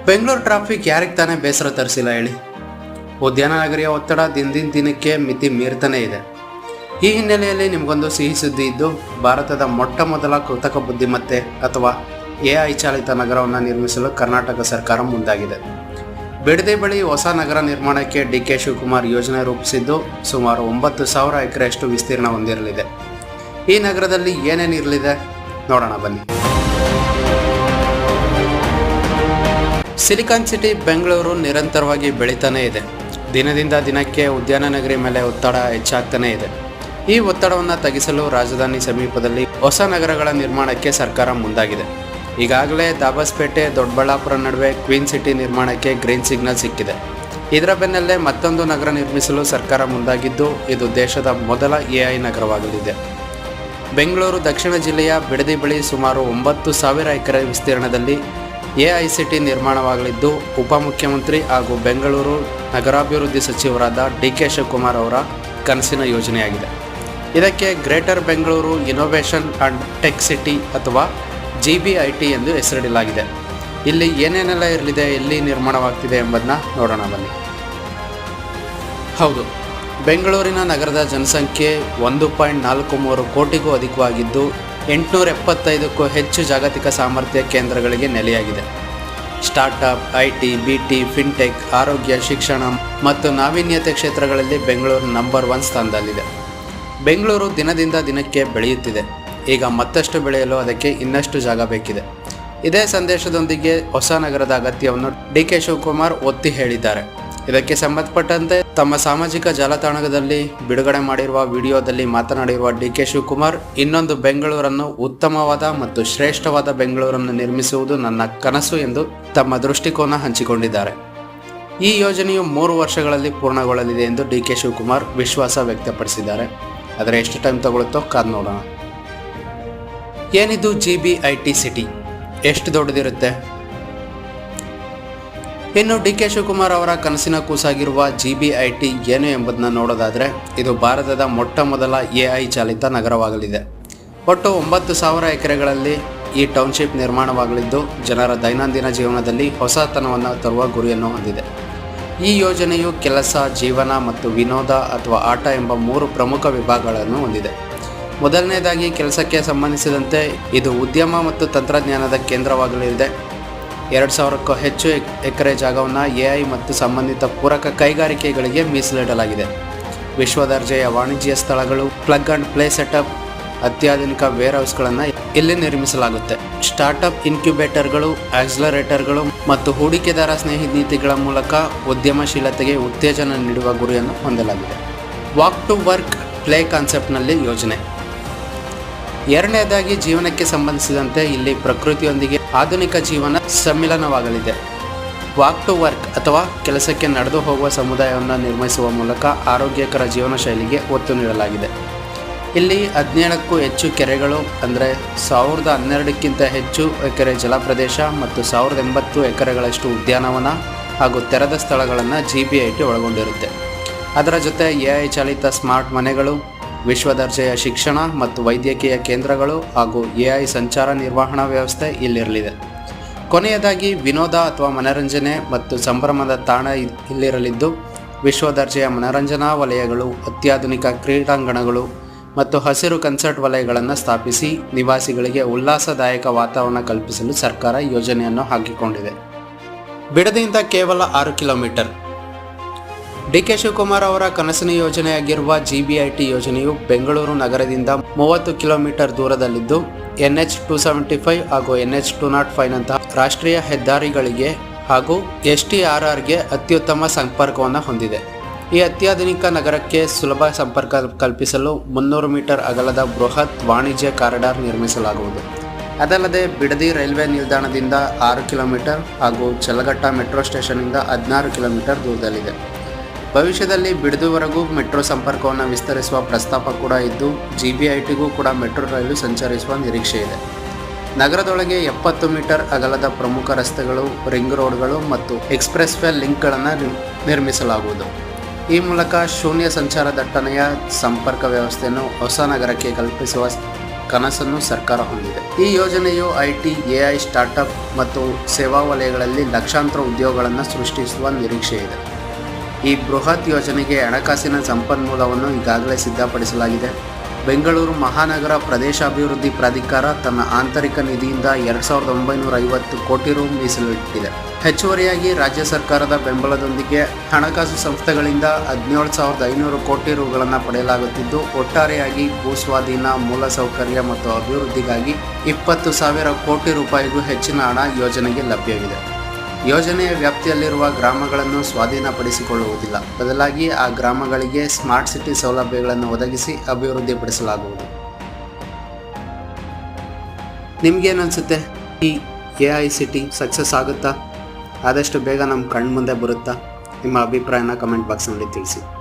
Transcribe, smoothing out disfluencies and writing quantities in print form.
Bengaluru traffic ಯಾರಿಗೆ ತಾನೇ ಬೇಸರ ತರಿಸಿಲ್ಲ ಹೇಳಿ. ಉದ್ಯಾನ ನಗರಿಯ ಒತ್ತಡ ದಿನದಿಂದ ದಿನಕ್ಕೆ ಮಿತಿ ಮೀರ್ತಾನೆ ಇದೆ. ಈ ಹಿನ್ನೆಲೆಯಲ್ಲಿ ನಿಮಗೊಂದು ಸಿಹಿ ಸುದ್ದಿ ಇದ್ದು, ಭಾರತದ ಮೊಟ್ಟ ಮೊದಲ ಕೃತಕ ಬುದ್ಧಿಮತ್ತೆ ಅಥವಾ AI ಚಾಲಿತ ನಗರವನ್ನು ನಿರ್ಮಿಸಲು ಕರ್ನಾಟಕ ಸರ್ಕಾರ ಮುಂದಾಗಿದೆ. ಬಿಡದಿ ಬಳಿ ಹೊಸ ನಗರ ನಿರ್ಮಾಣಕ್ಕೆ DK ಶಿವಕುಮಾರ್ ಯೋಜನೆ ರೂಪಿಸಿದ್ದು, ಸುಮಾರು 9,000 ಎಕರೆಯಷ್ಟು ವಿಸ್ತೀರ್ಣ ಹೊಂದಿರಲಿದೆ. ಈ ನಗರದಲ್ಲಿ ಏನೇನಿರಲಿದೆ ನೋಡೋಣ ಬನ್ನಿ. ಸಿಲಿಕಾನ್ ಸಿಟಿ ಬೆಂಗಳೂರು ನಿರಂತರವಾಗಿ ಬೆಳೀತಾನೇ ಇದೆ. ದಿನದಿಂದ ದಿನಕ್ಕೆ ಉದ್ಯಾನ ನಗರಿ ಮೇಲೆ ಒತ್ತಡ ಹೆಚ್ಚಾಗ್ತಾನೇ ಇದೆ. ಈ ಒತ್ತಡವನ್ನು ತಗ್ಗಿಸಲು ರಾಜಧಾನಿ ಸಮೀಪದಲ್ಲಿ ಹೊಸ ನಗರಗಳ ನಿರ್ಮಾಣಕ್ಕೆ ಸರ್ಕಾರ ಮುಂದಾಗಿದೆ. ಈಗಾಗಲೇ ದಾಬಸ್ಪೇಟೆ ದೊಡ್ಡಬಳ್ಳಾಪುರ ನಡುವೆ ಕ್ವೀನ್ ಸಿಟಿ ನಿರ್ಮಾಣಕ್ಕೆ ಗ್ರೀನ್ ಸಿಗ್ನಲ್ ಸಿಕ್ಕಿದೆ. ಇದರ ಬೆನ್ನಲ್ಲೇ ಮತ್ತೊಂದು ನಗರ ನಿರ್ಮಿಸಲು ಸರ್ಕಾರ ಮುಂದಾಗಿದ್ದು, ಇದು ದೇಶದ ಮೊದಲ AI ನಗರವಾಗಲಿದೆ. ಬೆಂಗಳೂರು ದಕ್ಷಿಣ ಜಿಲ್ಲೆಯ ಬಿಡದಿ ಬಳಿ ಸುಮಾರು 9,000 ಎಕರೆ ವಿಸ್ತೀರ್ಣದಲ್ಲಿ AI ಸಿಟಿ ನಿರ್ಮಾಣವಾಗಲಿದ್ದು, ಉಪಮುಖ್ಯಮಂತ್ರಿ ಹಾಗೂ ಬೆಂಗಳೂರು ನಗರಾಭಿವೃದ್ಧಿ ಸಚಿವರಾದ DK ಶಿವಕುಮಾರ್ ಅವರ ಕನಸಿನ ಯೋಜನೆಯಾಗಿದೆ. ಇದಕ್ಕೆ greater Bengaluru innovation and tech city ಅಥವಾ GBIT ಎಂದು ಹೆಸರಿಡಲಾಗಿದೆ. ಇಲ್ಲಿ ಏನೇನೆಲ್ಲ ಇರಲಿದೆ, ಎಲ್ಲಿ ನಿರ್ಮಾಣವಾಗ್ತಿದೆ ಎಂಬುದನ್ನ ನೋಡೋಣ ಬನ್ನಿ. ಹೌದು, ಬೆಂಗಳೂರಿನ ನಗರದ ಜನಸಂಖ್ಯೆ 1.43 ಕೋಟಿಗೂ ಅಧಿಕವಾಗಿದ್ದು, 875ಕ್ಕೂ ಹೆಚ್ಚು ಜಾಗತಿಕ ಸಾಮರ್ಥ್ಯ ಕೇಂದ್ರಗಳಿಗೆ ನೆಲೆಯಾಗಿದೆ. ಸ್ಟಾರ್ಟಪ್, IT, BT, ಫಿನ್ಟೆಕ್, ಆರೋಗ್ಯ, ಶಿಕ್ಷಣ ಮತ್ತು ನಾವೀನ್ಯತೆ ಕ್ಷೇತ್ರಗಳಲ್ಲಿ ಬೆಂಗಳೂರು ನಂಬರ್ 1 ಸ್ಥಾನದಲ್ಲಿದೆ. ಬೆಂಗಳೂರು ದಿನದಿಂದ ದಿನಕ್ಕೆ ಬೆಳೆಯುತ್ತಿದೆ. ಈಗ ಮತ್ತಷ್ಟು ಬೆಳೆಯಲು ಅದಕ್ಕೆ ಇನ್ನಷ್ಟು ಜಾಗ ಬೇಕಿದೆ. ಇದೇ ಸಂದೇಶದೊಂದಿಗೆ ಹೊಸ ನಗರದ ಅಗತ್ಯವನ್ನು DK ಶಿವಕುಮಾರ್ ಒತ್ತಿ ಹೇಳಿದ್ದಾರೆ. ಇದಕ್ಕೆ ಸಂಬಂಧಪಟ್ಟಂತೆ ತಮ್ಮ ಸಾಮಾಜಿಕ ಜಾಲತಾಣದಲ್ಲಿ ಬಿಡುಗಡೆ ಮಾಡಿರುವ ವಿಡಿಯೋದಲ್ಲಿ ಮಾತನಾಡಿರುವ DK ಶಿವಕುಮಾರ್, ಇನ್ನೊಂದು ಬೆಂಗಳೂರನ್ನು ಉತ್ತಮವಾದ ಮತ್ತು ಶ್ರೇಷ್ಠವಾದ ಬೆಂಗಳೂರನ್ನು ನಿರ್ಮಿಸುವುದು ನನ್ನ ಕನಸು ಎಂದು ತಮ್ಮ ದೃಷ್ಟಿಕೋನ ಹಂಚಿಕೊಂಡಿದ್ದಾರೆ. ಈ ಯೋಜನೆಯು 3 ವರ್ಷಗಳಲ್ಲಿ ಪೂರ್ಣಗೊಳ್ಳಲಿದೆ ಎಂದು DK ಶಿವಕುಮಾರ್ ವಿಶ್ವಾಸ ವ್ಯಕ್ತಪಡಿಸಿದ್ದಾರೆ. ಆದರೆ ಎಷ್ಟು ಟೈಮ್ ತಗೊಳುತ್ತೋ ಕಾದು ನೋಡೋಣ. ಏನಿದು GBIT ಸಿಟಿ? ಎಷ್ಟು ದೊಡ್ಡದಿರುತ್ತೆ? ಇನ್ನು DK ಶಿವಕುಮಾರ್ ಅವರ ಕನಸಿನ ಕೂಸಾಗಿರುವ GBIT ಏನು ಎಂಬುದನ್ನು ನೋಡೋದಾದರೆ, ಇದು ಭಾರತದ ಮೊಟ್ಟ ಮೊದಲ AI ಚಾಲಿತ ನಗರವಾಗಲಿದೆ. ಒಟ್ಟು 9,000 ಎಕರೆಗಳಲ್ಲಿ ಈ ಟೌನ್ಶಿಪ್ ನಿರ್ಮಾಣವಾಗಲಿದ್ದು, ಜನರ ದೈನಂದಿನ ಜೀವನದಲ್ಲಿ ಹೊಸತನವನ್ನು ತರುವ ಗುರಿಯನ್ನು ಹೊಂದಿದೆ. ಈ ಯೋಜನೆಯು ಕೆಲಸ, ಜೀವನ ಮತ್ತು ವಿನೋದ ಅಥವಾ ಆಟ ಎಂಬ 3 ಪ್ರಮುಖ ವಿಭಾಗಗಳನ್ನು ಹೊಂದಿದೆ. ಮೊದಲನೇದಾಗಿ ಕೆಲಸಕ್ಕೆ ಸಂಬಂಧಿಸಿದಂತೆ ಇದು ಉದ್ಯಮ ಮತ್ತು ತಂತ್ರಜ್ಞಾನದ ಕೇಂದ್ರವಾಗಲಿದೆ. 2,000ಕ್ಕೂ ಹೆಚ್ಚು ಎಕರೆ ಜಾಗವನ್ನು AI ಮತ್ತು ಸಂಬಂಧಿತ ಪೂರಕ ಕೈಗಾರಿಕೆಗಳಿಗೆ ಮೀಸಲಿಡಲಾಗಿದೆ. ವಿಶ್ವದರ್ಜೆಯ ವಾಣಿಜ್ಯ ಸ್ಥಳಗಳು, ಪ್ಲಗ್ ಅಂಡ್ ಪ್ಲೇ ಸೆಟಪ್, ಅತ್ಯಾಧುನಿಕ ವೇರ್ ಹೌಸ್ಗಳನ್ನು ಇಲ್ಲಿ ನಿರ್ಮಿಸಲಾಗುತ್ತೆ. ಸ್ಟಾರ್ಟಪ್ ಇನ್ಕ್ಯುಬೇಟರ್ಗಳು, ಆಕ್ಸಲರೇಟರ್ಗಳು ಮತ್ತು ಹೂಡಿಕೆದಾರ ಸ್ನೇಹಿ ನೀತಿಗಳ ಮೂಲಕ ಉದ್ಯಮಶೀಲತೆಗೆ ಉತ್ತೇಜನ ನೀಡುವ ಗುರಿಯನ್ನು ಹೊಂದಲಾಗಿದೆ. ವಾಕ್ ಟು ವರ್ಕ್ ಪ್ಲೇ ಕಾನ್ಸೆಪ್ಟ್ನಲ್ಲಿ ಯೋಜನೆ. ಎರಡನೇದಾಗಿ ಜೀವನಕ್ಕೆ ಸಂಬಂಧಿಸಿದಂತೆ ಇಲ್ಲಿ ಪ್ರಕೃತಿಯೊಂದಿಗೆ ಆಧುನಿಕ ಜೀವನ ಸಮ್ಮಿಲನವಾಗಲಿದೆ. ವಾಕ್ ಟು ವರ್ಕ್ ಅಥವಾ ಕೆಲಸಕ್ಕೆ ನಡೆದು ಹೋಗುವ ಸಮುದಾಯವನ್ನು ನಿರ್ಮಿಸುವ ಮೂಲಕ ಆರೋಗ್ಯಕರ ಜೀವನ ಶೈಲಿಗೆ ಒತ್ತು ನೀಡಲಾಗಿದೆ. ಇಲ್ಲಿ 17ಕ್ಕೂ ಹೆಚ್ಚು ಕೆರೆಗಳು, ಅಂದರೆ 1,012ಕ್ಕಿಂತ ಹೆಚ್ಚು ಎಕರೆ ಜಲಪ್ರದೇಶ ಮತ್ತು 1,080 ಎಕರೆಗಳಷ್ಟು ಉದ್ಯಾನವನ ಹಾಗೂ ತೆರೆದ ಸ್ಥಳಗಳನ್ನು GBIT ಒಳಗೊಂಡಿರುತ್ತೆ. ಅದರ ಜೊತೆ AI ಚಾಲಿತ ಸ್ಮಾರ್ಟ್ ಮನೆಗಳು, ವಿಶ್ವದರ್ಜೆಯ ಶಿಕ್ಷಣ ಮತ್ತು ವೈದ್ಯಕೀಯ ಕೇಂದ್ರಗಳು ಹಾಗೂ AI ಸಂಚಾರ ನಿರ್ವಹಣಾ ವ್ಯವಸ್ಥೆ ಇಲ್ಲಿರಲಿದೆ. ಕೊನೆಯದಾಗಿ ವಿನೋದ ಅಥವಾ ಮನರಂಜನೆ ಮತ್ತು ಸಂಭ್ರಮದ ತಾಣ ಇಲ್ಲಿರಲಿದ್ದು, ವಿಶ್ವದರ್ಜೆಯ ಮನರಂಜನಾ ವಲಯಗಳು, ಅತ್ಯಾಧುನಿಕ ಕ್ರೀಡಾಂಗಣಗಳು ಮತ್ತು ಹಸಿರು ಕನ್ಸರ್ಟ್ ವಲಯಗಳನ್ನು ಸ್ಥಾಪಿಸಿ ನಿವಾಸಿಗಳಿಗೆ ಉಲ್ಲಾಸದಾಯಕ ವಾತಾವರಣ ಕಲ್ಪಿಸಲು ಸರ್ಕಾರ ಯೋಜನೆಯನ್ನು ಹಾಕಿಕೊಂಡಿದೆ. ಬಿಡದಿಯಿಂದ ಕೇವಲ 6 ಕಿಲೋಮೀಟರ್. DK ಶಿವಕುಮಾರ್ ಅವರ ಕನಸಿನ ಯೋಜನೆಯಾಗಿರುವ GBIT ಯೋಜನೆಯು ಬೆಂಗಳೂರು ನಗರದಿಂದ 30 ಕಿಲೋಮೀಟರ್ ದೂರದಲ್ಲಿದ್ದು, NH 275 ಹಾಗೂ NH 205 ನಂತಹ ರಾಷ್ಟ್ರೀಯ ಹೆದ್ದಾರಿಗಳಿಗೆ ಹಾಗೂ STRRಗೆ ಅತ್ಯುತ್ತಮ ಸಂಪರ್ಕವನ್ನು ಹೊಂದಿದೆ. ಈ ಅತ್ಯಾಧುನಿಕ ನಗರಕ್ಕೆ ಸುಲಭ ಸಂಪರ್ಕ ಕಲ್ಪಿಸಲು 300 ಮೀಟರ್ ಅಗಲದ ಬೃಹತ್ ವಾಣಿಜ್ಯ ಕಾರಿಡಾರ್ ನಿರ್ಮಿಸಲಾಗುವುದು. ಅದಲ್ಲದೆ ಬಿಡದಿ ರೈಲ್ವೆ ನಿಲ್ದಾಣದಿಂದ 6 ಕಿಲೋಮೀಟರ್ ಹಾಗೂ ಚಲಘಟ್ಟ ಮೆಟ್ರೋ ಸ್ಟೇಷನ್ನಿಂದ 16 ಕಿಲೋಮೀಟರ್ ದೂರದಲ್ಲಿದೆ. ಭವಿಷ್ಯದಲ್ಲಿ ಬಿಡದಿವರೆಗೂ ಮೆಟ್ರೋ ಸಂಪರ್ಕವನ್ನು ವಿಸ್ತರಿಸುವ ಪ್ರಸ್ತಾಪ ಕೂಡ ಇದ್ದು, GBITಗೂ ಕೂಡ ಮೆಟ್ರೋ ರೈಲು ಸಂಚರಿಸುವ ನಿರೀಕ್ಷೆ ಇದೆ. ನಗರದೊಳಗೆ 70 ಮೀಟರ್ ಅಗಲದ ಪ್ರಮುಖ ರಸ್ತೆಗಳು, ರಿಂಗ್ ರೋಡ್ಗಳು ಮತ್ತು ಎಕ್ಸ್ಪ್ರೆಸ್ ವೇ ಲಿಂಕ್ಗಳನ್ನು ನಿರ್ಮಿಸಲಾಗುವುದು. ಈ ಮೂಲಕ ಶೂನ್ಯ ಸಂಚಾರ ದಟ್ಟಣೆಯ ಸಂಪರ್ಕ ವ್ಯವಸ್ಥೆಯನ್ನು ಹೊಸ ನಗರಕ್ಕೆ ಕಲ್ಪಿಸುವ ಕನಸನ್ನು ಸರ್ಕಾರ ಹೊಂದಿದೆ. ಈ ಯೋಜನೆಯು ಐಟಿ, ಎಐ, ಸ್ಟಾರ್ಟ್ಅಪ್ ಮತ್ತು ಸೇವಾ ವಲಯಗಳಲ್ಲಿ ಲಕ್ಷಾಂತರ ಉದ್ಯೋಗಗಳನ್ನು ಸೃಷ್ಟಿಸುವ ನಿರೀಕ್ಷೆ ಇದೆ. ಈ ಬೃಹತ್ ಯೋಜನೆಗೆ ಹಣಕಾಸಿನ ಸಂಪನ್ಮೂಲವನ್ನು ಈಗಾಗಲೇ ಸಿದ್ಧಪಡಿಸಲಾಗಿದೆ. ಬೆಂಗಳೂರು ಮಹಾನಗರ ಪ್ರದೇಶಾಭಿವೃದ್ಧಿ ಪ್ರಾಧಿಕಾರ ತನ್ನ ಆಂತರಿಕ ನಿಧಿಯಿಂದ 2,950 ಕೋಟಿ ರು ಮೀಸಲಿಟ್ಟಿದೆ. ಹೆಚ್ಚುವರಿಯಾಗಿ ರಾಜ್ಯ ಸರ್ಕಾರದ ಬೆಂಬಲದೊಂದಿಗೆ ಹಣಕಾಸು ಸಂಸ್ಥೆಗಳಿಂದ 17,500 ಕೋಟಿ ರುಗಳನ್ನು ಪಡೆಯಲಾಗುತ್ತಿದ್ದು, ಒಟ್ಟಾರೆಯಾಗಿ ಭೂಸ್ವಾಧೀನ, ಮೂಲಸೌಕರ್ಯ ಮತ್ತು ಅಭಿವೃದ್ಧಿಗಾಗಿ 20,000 ಕೋಟಿ ರೂಪಾಯಿಗೂ ಹೆಚ್ಚಿನ ಹಣ ಯೋಜನೆಗೆ ಲಭ್ಯವಿದೆ. ಯೋಜನೆಯ ವ್ಯಾಪ್ತಿಯಲ್ಲಿರುವ ಗ್ರಾಮಗಳನ್ನು ಸ್ವಾಧೀನಪಡಿಸಿಕೊಳ್ಳುವುದಿಲ್ಲ, ಬದಲಾಗಿ ಆ ಗ್ರಾಮಗಳಿಗೆ ಸ್ಮಾರ್ಟ್ ಸಿಟಿ ಸೌಲಭ್ಯಗಳನ್ನು ಒದಗಿಸಿ ಅಭಿವೃದ್ಧಿಪಡಿಸಲಾಗುವುದು. ನಿಮ್ಗೇನನ್ಸುತ್ತೆ? ಈ AI ಸಿಟಿ ಸಕ್ಸಸ್ ಆಗುತ್ತಾ? ಆದಷ್ಟು ಬೇಗ ನಮ್ಮ ಕಣ್ಮುಂದೆ ಬರುತ್ತಾ? ನಿಮ್ಮ ಅಭಿಪ್ರಾಯನ ಕಮೆಂಟ್ ಬಾಕ್ಸ್ನಲ್ಲಿ ತಿಳಿಸಿ.